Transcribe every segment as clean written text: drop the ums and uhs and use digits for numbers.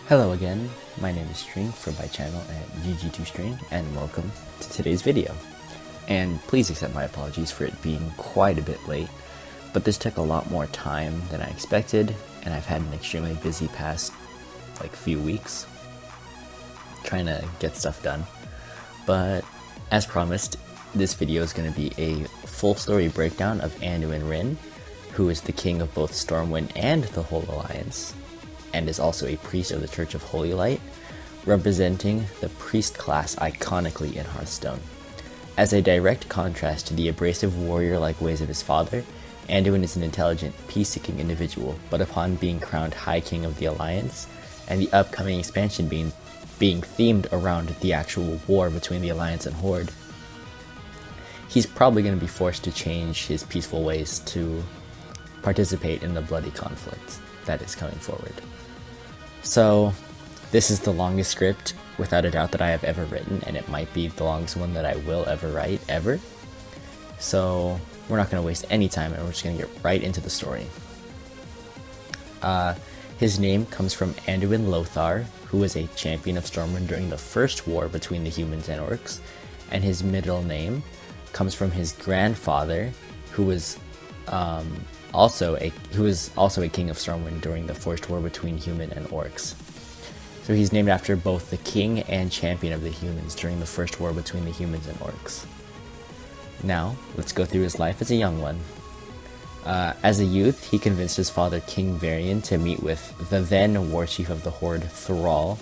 Hello again, my name is String from my channel at GG2String, and welcome to today's video. And please accept my apologies for it being quite a bit late, but this took a lot more time than I expected, and I've had an extremely busy past few weeks trying to get stuff done. But as promised, this video is going to be a full story breakdown of Anduin Wrynn, who is the king of both Stormwind and the Whole Alliance, and is also a priest of the Church of Holy Light, representing the priest class iconically in Hearthstone. As a direct contrast to the abrasive warrior-like ways of his father, Anduin is an intelligent, peace-seeking individual, but upon being crowned High King of the Alliance, and the upcoming expansion being themed around the actual war between the Alliance and Horde, he's probably going to be forced to change his peaceful ways to participate in the bloody conflict that is coming forward. So, this is the longest script, without a doubt, that I have ever written, and it might be the longest one that I will ever write, ever. So, we're not going to waste any time, and we're just going to get right into the story. His name comes from Anduin Lothar, who was a champion of Stormwind during the first war between the humans and orcs, and his middle name comes from his grandfather, who was also a king of Stormwind during the first war between human and orcs. So he's named after both the king and champion of the humans during the first war between the humans and orcs. Now, let's go through his life as a young one. As a youth, he convinced his father, King Varian, to meet with the then war chief of the Horde, Thrall,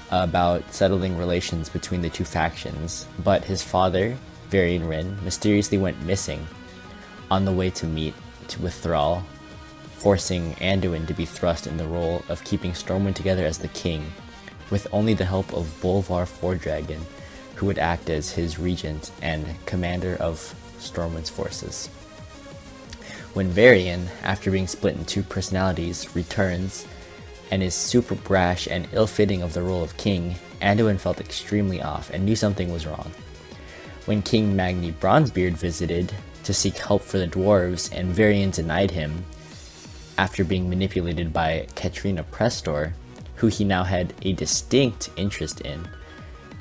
about settling relations between the two factions, but his father, Varian Wrynn, mysteriously went missing on the way to meet with Thrall, forcing Anduin to be thrust in the role of keeping Stormwind together as the king, with only the help of Bolvar Fordragon, who would act as his regent and commander of Stormwind's forces. When Varian, after being split in two personalities, returns and is super brash and ill-fitting of the role of king, Anduin felt extremely off and knew something was wrong. When King Magni Bronzebeard visited to seek help for the dwarves, and Varian denied him after being manipulated by Katrina Prestor, who he now had a distinct interest in,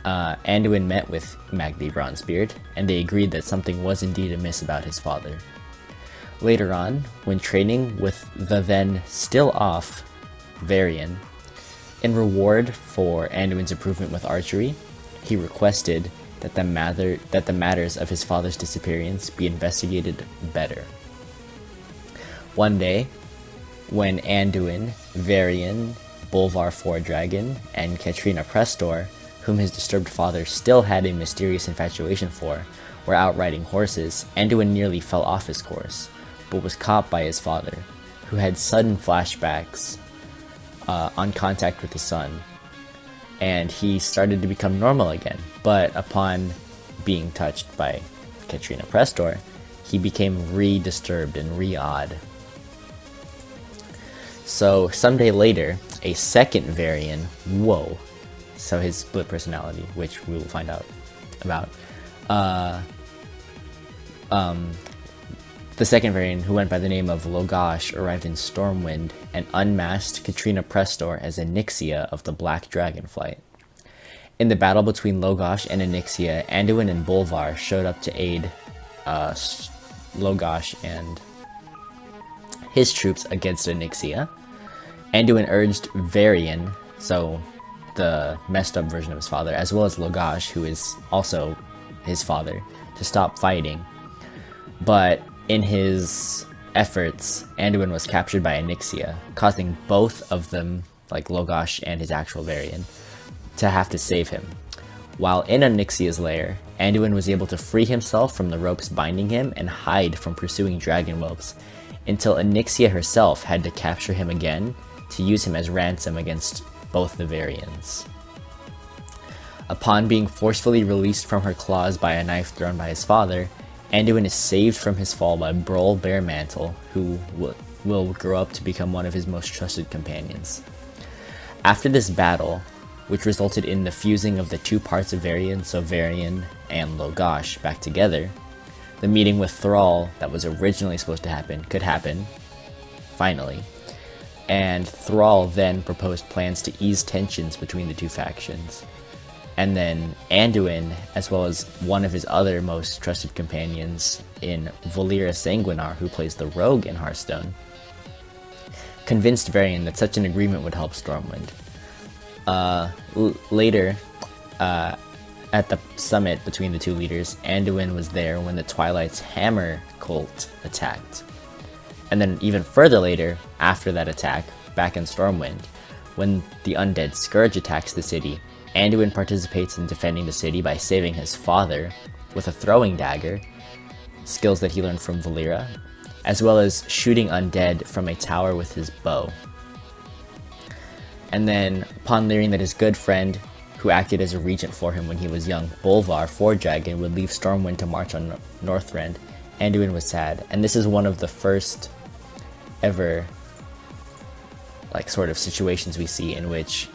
Anduin met with Magni Bronzebeard, and they agreed that something was indeed amiss about his father. Later on, when training with the then still off Varian, in reward for Anduin's improvement with archery, he requested that the matters of his father's disappearance be investigated better. One day, when Anduin, Varian, Bolvar Fordragon, and Katrina Prestor, whom his disturbed father still had a mysterious infatuation for, were out riding horses, Anduin nearly fell off his course, but was caught by his father, who had sudden flashbacks on contact with his son, and he started to become normal again. But upon being touched by Katrina Prestor, he became re-disturbed and re-odd. So someday later, a second Varian, so his split personality, which we will find out about, the second Varian, who went by the name of Logash, arrived in Stormwind and unmasked Katrina Prestor as Onyxia of the Black Dragonflight. In the battle between Logash and Onyxia, Anduin and Bolvar showed up to aid Logash and his troops against Onyxia. Anduin urged Varian, so the messed up version of his father, as well as Logash, who is also his father, to stop fighting. But in his efforts, Anduin was captured by Onyxia, causing both of them, Logash and his actual Varian, to have to save him. While in Onyxia's lair, Anduin was able to free himself from the ropes binding him and hide from pursuing dragon whelps, until Onyxia herself had to capture him again to use him as ransom against both the Varians. Upon being forcefully released from her claws by a knife thrown by his father, Anduin is saved from his fall by Brawl Bearmantle, who will grow up to become one of his most trusted companions. After this battle, which resulted in the fusing of the two parts of Varian, so Varian and Logash, back together, the meeting with Thrall that was originally supposed to happen could happen, finally, and Thrall then proposed plans to ease tensions between the two factions. And then Anduin, as well as one of his other most trusted companions in Valeera Sanguinar, who plays the rogue in Hearthstone, convinced Varian that such an agreement would help Stormwind. Later, at the summit between the two leaders, Anduin was there when the Twilight's Hammer cult attacked. And then even further later, after that attack, back in Stormwind, when the Undead Scourge attacks the city, Anduin participates in defending the city by saving his father with a throwing dagger, skills that he learned from Valeera, as well as shooting undead from a tower with his bow. And then, upon learning that his good friend, who acted as a regent for him when he was young, Bolvar Foredragon, would leave Stormwind to march on Northrend, Anduin was sad. And this is one of the first ever sort of situations we see in which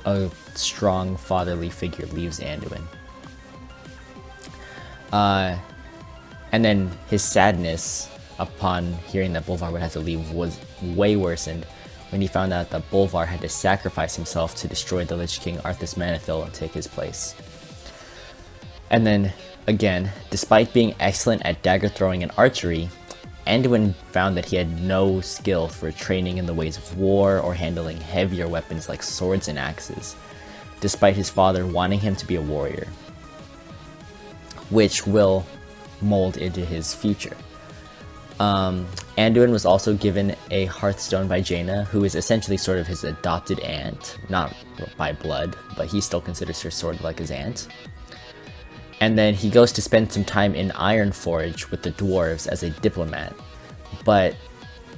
a strong fatherly figure leaves Anduin. And then his sadness upon hearing that Bolvar would have to leave was way worsened when he found out that Bolvar had to sacrifice himself to destroy the Lich King Arthas Manethil and take his place. And then, again, despite being excellent at dagger throwing and archery, Anduin found that he had no skill for training in the ways of war or handling heavier weapons like swords and axes, despite his father wanting him to be a warrior, which will mold into his future. Anduin was also given a Hearthstone by Jaina, who is essentially sort of his adopted aunt, not by blood, but he still considers her sort of like his aunt. And then he goes to spend some time in Ironforge with the dwarves as a diplomat, but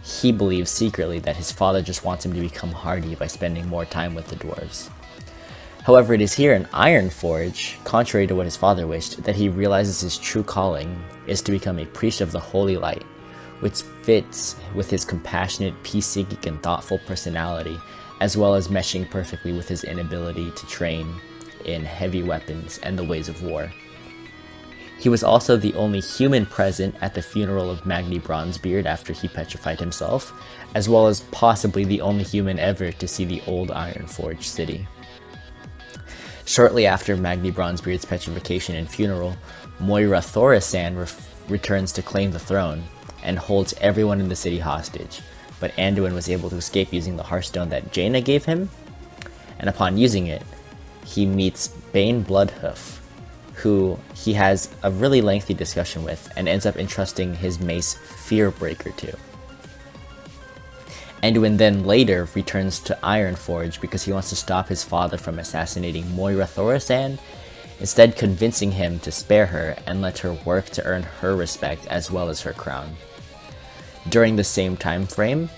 he believes secretly that his father just wants him to become hardy by spending more time with the dwarves. However, it is here in Ironforge, contrary to what his father wished, that he realizes his true calling is to become a priest of the Holy Light, which fits with his compassionate, peace-seeking, and thoughtful personality, as well as meshing perfectly with his inability to train in heavy weapons and the ways of war. He was also the only human present at the funeral of Magni Bronzebeard after he petrified himself, as well as possibly the only human ever to see the old Ironforge city. Shortly after Magni Bronzebeard's petrification and funeral, Moira Thorasan returns to claim the throne, and holds everyone in the city hostage, but Anduin was able to escape using the Hearthstone that Jaina gave him, and upon using it, he meets Bane Bloodhoof, who he has a really lengthy discussion with, and ends up entrusting his mace Fearbreaker to. Anduin then later returns to Ironforge because he wants to stop his father from assassinating Moira Thorasan, instead convincing him to spare her and let her work to earn her respect as well as her crown. During the same time frame,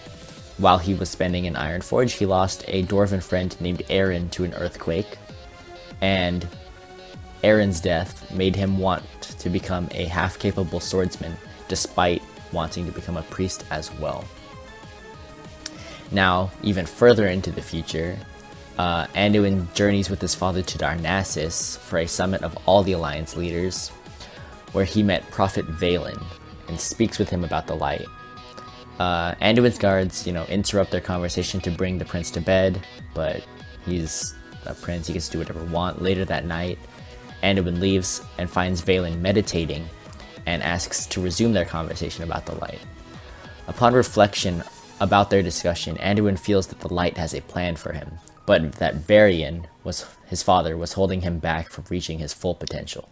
while he was spending in Ironforge, he lost a dwarven friend named Aaron to an earthquake, and Aaron's death made him want to become a half-capable swordsman, despite wanting to become a priest as well. Now, even further into the future, Anduin journeys with his father to Darnassus for a summit of all the Alliance leaders, where he met Prophet Valen and speaks with him about the light. Anduin's guards, interrupt their conversation to bring the prince to bed, but he's a prince, he gets to do whatever he wants. Later that night, Anduin leaves and finds Valen meditating and asks to resume their conversation about the light. Upon reflection about their discussion, Anduin feels that the light has a plan for him, but that Varian, his father, was holding him back from reaching his full potential.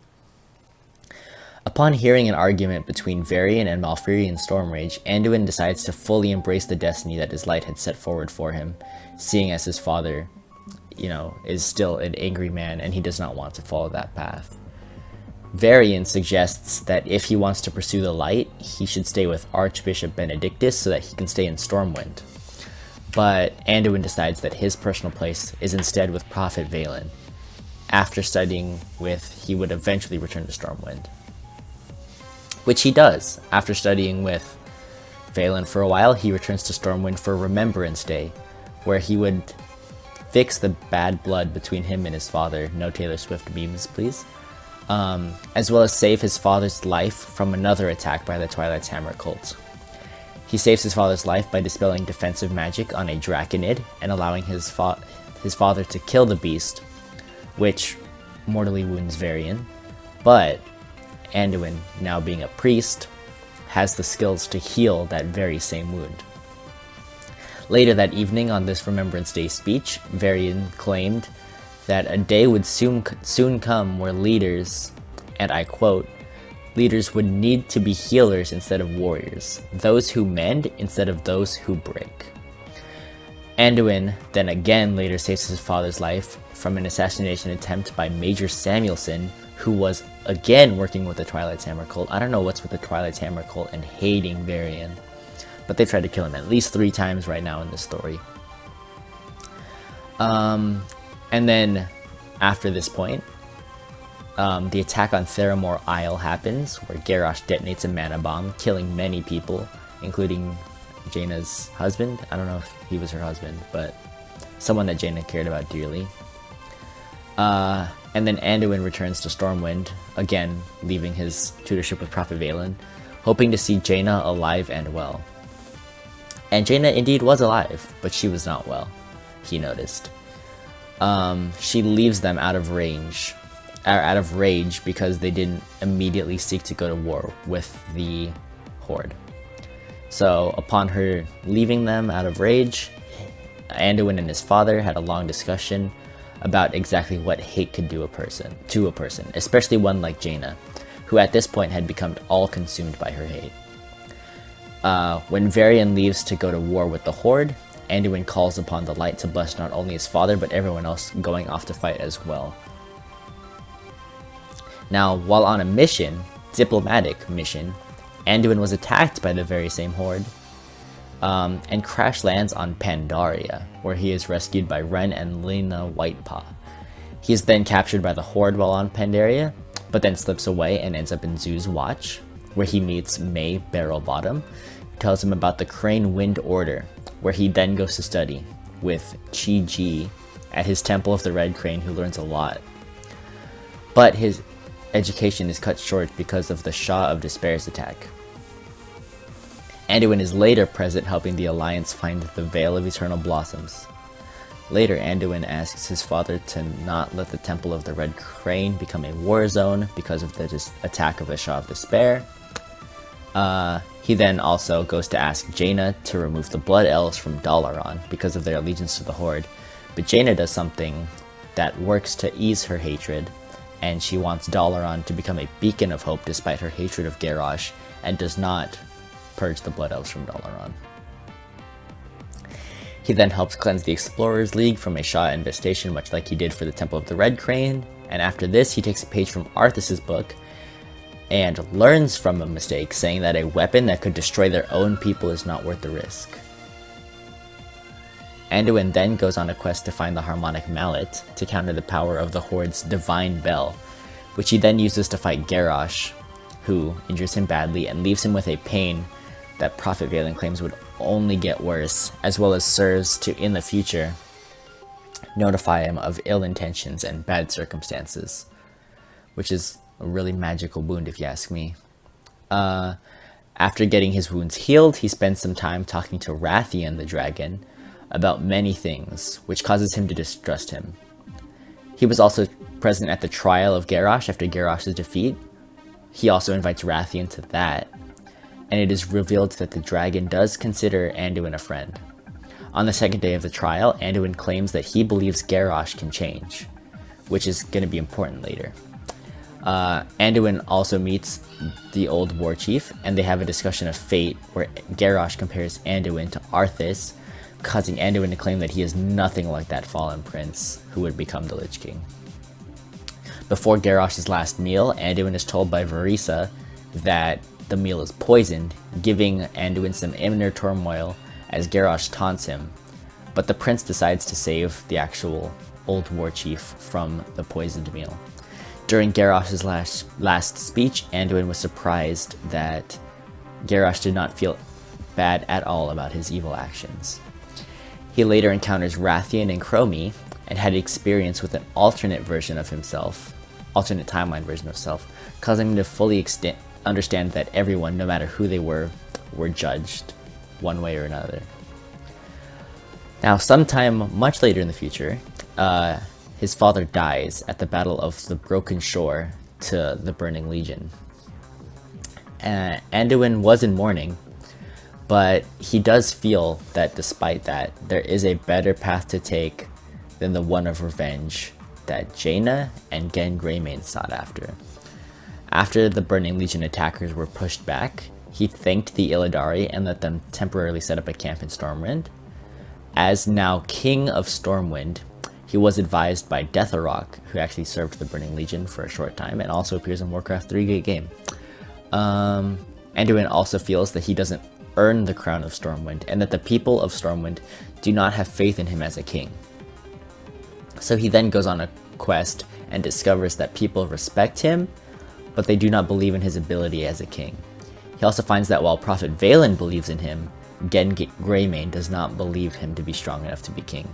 Upon hearing an argument between Varian and Malfurion Stormrage, Anduin decides to fully embrace the destiny that his light had set forward for him, seeing as his father, is still an angry man and he does not want to follow that path. Varian suggests that if he wants to pursue the light, he should stay with Archbishop Benedictus so that he can stay in Stormwind. But Anduin decides that his personal place is instead with Prophet Valen. After studying with, he would eventually return to Stormwind. Which he does. After studying with Valen for a while, he returns to Stormwind for Remembrance Day, where he would fix the bad blood between him and his father. No Taylor Swift memes, please. As well as save his father's life from another attack by the Twilight's Hammer cult. He saves his father's life by dispelling defensive magic on a draconid and allowing his father to kill the beast, which mortally wounds Varian. But Anduin, now being a priest, has the skills to heal that very same wound. Later that evening, on this Remembrance Day speech, Varian claimed that a day would soon come where leaders, and I quote, "Leaders would need to be healers instead of warriors, those who mend instead of those who break." Anduin then again later saves his father's life from an assassination attempt by Major Samuelson, who was again working with the Twilight's Hammer cult. I don't know what's with the Twilight's Hammer cult and hating Varian, but they tried to kill him at least 3 times right now in this story. And then after this point, the attack on Theramore Isle happens, where Garrosh detonates a mana bomb, killing many people, including Jaina's husband. I don't know if he was her husband, but someone that Jaina cared about dearly. And then Anduin returns to Stormwind, again leaving his tutorship with Prophet Valen, hoping to see Jaina alive and well. And Jaina indeed was alive, but she was not well, he noticed. She leaves them out of rage because they didn't immediately seek to go to war with the Horde. So upon her leaving them out of rage, Anduin and his father had a long discussion about exactly what hate could do to a person, especially one like Jaina, who at this point had become all consumed by her hate. When Varian leaves to go to war with the Horde, Anduin calls upon the light to bless not only his father, but everyone else going off to fight as well. Now, while on a mission, diplomatic mission, Anduin was attacked by the very same Horde, and crash lands on Pandaria, where he is rescued by Wrynn and Lena Whitepaw. He is then captured by the Horde while on Pandaria, but then slips away and ends up in Zoo's Watch, where he meets May Barrelbottom, who tells him about the Crane Wind Order, where he then goes to study with Chi-Ji at his Temple of the Red Crane, who learns a lot. But his education is cut short because of the Shah of Despair's attack. Anduin is later present helping the Alliance find the Veil of Eternal Blossoms. Later, Anduin asks his father to not let the Temple of the Red Crane become a war zone because of the attack of the Shah of Despair. He then also goes to ask Jaina to remove the Blood Elves from Dalaran because of their allegiance to the Horde, but Jaina does something that works to ease her hatred, and she wants Dalaran to become a beacon of hope despite her hatred of Garrosh, and does not purge the Blood Elves from Dalaran. He then helps cleanse the Explorers League from a Shah infestation, much like he did for the Temple of the Red Crane, and after this he takes a page from Arthas's book and learns from a mistake, saying that a weapon that could destroy their own people is not worth the risk. Anduin then goes on a quest to find the Harmonic Mallet to counter the power of the Horde's Divine Bell, which he then uses to fight Garrosh, who injures him badly and leaves him with a pain that Prophet Valen claims would only get worse, as well as serves to, in the future, notify him of ill intentions and bad circumstances, which is a really magical wound if you ask me. After getting his wounds healed, he spends some time talking to Rathian the dragon about many things, which causes him to distrust him. He was also present at the trial of Garrosh after Garrosh's defeat. He also invites Rathian to that, and it is revealed that the dragon does consider Anduin a friend. On the second day of the trial, Anduin claims that he believes Garrosh can change, which is going to be important later. Anduin also meets the old war chief, and they have a discussion of fate where Garrosh compares Anduin to Arthas, causing Anduin to claim that he is nothing like that fallen prince who would become the Lich King. Before Garrosh's last meal, Anduin is told by Varisa that the meal is poisoned, giving Anduin some inner turmoil as Garrosh taunts him, but the prince decides to save the actual old war chief from the poisoned meal. During Garrosh's last speech, Anduin was surprised that Garrosh did not feel bad at all about his evil actions. He later encounters Rathian and Chromie, and had experience with an alternate version of himself, alternate timeline version of self, causing him to fully understand that everyone, no matter who they were judged. one way or another. Now, sometime much later in the future, his father dies at the Battle of the Broken Shore to the Burning Legion. Anduin was in mourning, but he does feel that despite that, there is a better path to take than the one of revenge that Jaina and Gen Greymane sought after. After the Burning Legion attackers were pushed back, he thanked the Illidari and let them temporarily set up a camp in Stormwind. As now King of Stormwind, he was advised by Deatharok, who actually served the Burning Legion for a short time and also appears in Warcraft 3 Great Game. Anduin also feels that he doesn't earn the crown of Stormwind and that the people of Stormwind do not have faith in him as a king. So he then goes on a quest and discovers that people respect him, but they do not believe in his ability as a king. He also finds that while Prophet Valen believes in him, Gen Greymane does not believe him to be strong enough to be king.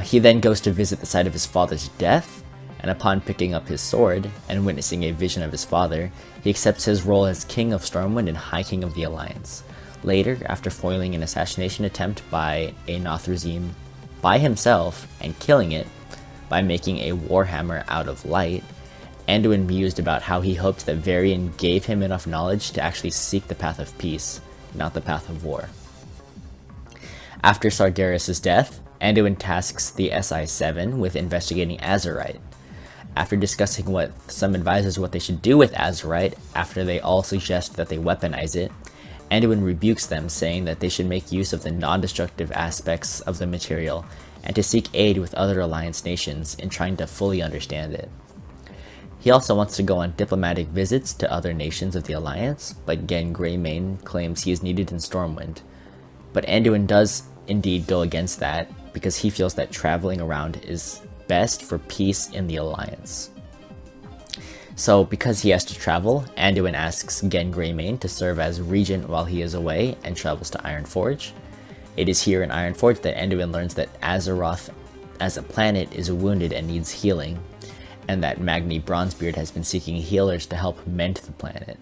He then goes to visit the site of his father's death, and upon picking up his sword and witnessing a vision of his father, he accepts his role as King of Stormwind and High King of the Alliance. Later, after foiling an assassination attempt by a Nothrazim by himself and killing it by making a warhammer out of light, Anduin mused about how he hoped that Varian gave him enough knowledge to actually seek the path of peace, not the path of war. After Sargeras' death, Anduin tasks the SI-7 with investigating Azerite. After discussing with some advisors what they should do with Azerite, after they all suggest that they weaponize it, Anduin rebukes them, saying that they should make use of the non-destructive aspects of the material and to seek aid with other Alliance nations in trying to fully understand it. He also wants to go on diplomatic visits to other nations of the Alliance, but Gen Greymane claims he is needed in Stormwind. But Anduin does indeed go against that, because he feels that traveling around is best for peace in the Alliance. So because he has to travel, Anduin asks Gen Greymane to serve as regent while he is away and travels to Ironforge. It is here in Ironforge that Anduin learns that Azeroth as a planet is wounded and needs healing, and that Magni Bronzebeard has been seeking healers to help mend the planet.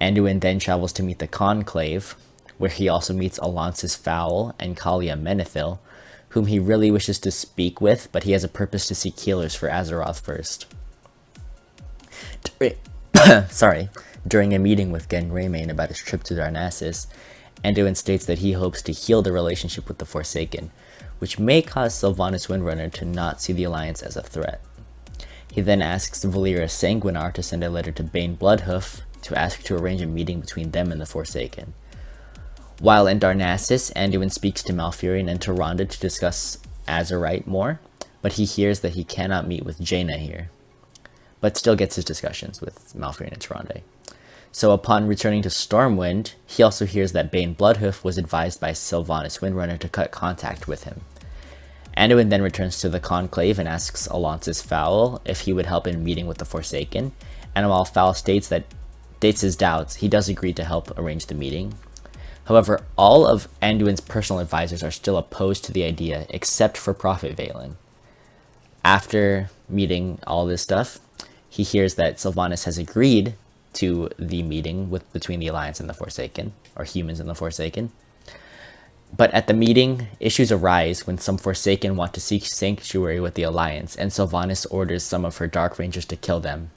Anduin then travels to meet the Conclave, where he also meets Alonsis Fowl and Kalia Menethil, whom he really wishes to speak with, but he has a purpose to seek healers for Azeroth first. During a meeting with Gen Greymane about his trip to Darnassus, Anduin states that he hopes to heal the relationship with the Forsaken, which may cause Sylvanas Windrunner to not see the Alliance as a threat. He then asks Valyria Sanguinar to send a letter to Bane Bloodhoof to ask to arrange a meeting between them and the Forsaken. While in Darnassus, Anduin speaks to Malfurion and Tyrande to discuss Azerite more, but he hears that he cannot meet with Jaina here, but still gets his discussions with Malfurion and Tyrande. So upon returning to Stormwind, he also hears that Bane Bloodhoof was advised by Sylvanas Windrunner to cut contact with him. Anduin then returns to the Conclave and asks Alonsis Fowl if he would help in meeting with the Forsaken, and while Fowl states his doubts, he does agree to help arrange the meeting. However, all of Anduin's personal advisors are still opposed to the idea, except for Prophet Valen. After meeting all this stuff, he hears that Sylvanas has agreed to the meeting between the Alliance and the Forsaken, or humans and the Forsaken. But at the meeting, issues arise when some Forsaken want to seek sanctuary with the Alliance, and Sylvanas orders some of her Dark Rangers to kill them,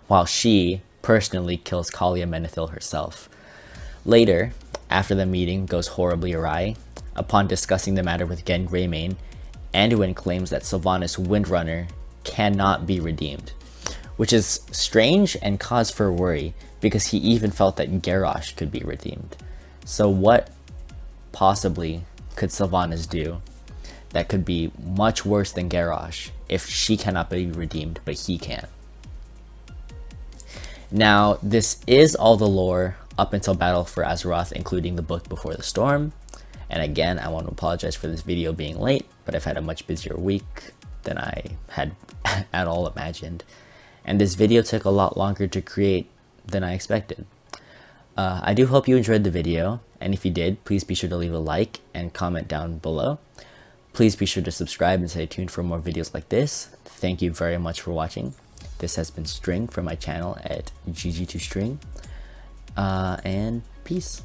while she personally kills Kalia Menethil herself. Later, after the meeting goes horribly awry, upon discussing the matter with Gen Greymane, Anduin claims that Sylvanas Windrunner cannot be redeemed, which is strange and cause for worry, because he even felt that Garrosh could be redeemed. So what possibly could Sylvanas do that could be much worse than Garrosh if she cannot be redeemed, but he can? Now, this is all the lore up until Battle for Azeroth, including the book Before the Storm. And again, I want to apologize for this video being late, but I've had a much busier week than I had at all imagined. And this video took a lot longer to create than I expected. I do hope you enjoyed the video, and if you did, please be sure to leave a like and comment down below. Please be sure to subscribe and stay tuned for more videos like this. Thank you very much for watching. This has been String from my channel at GG2String, and peace. Peace.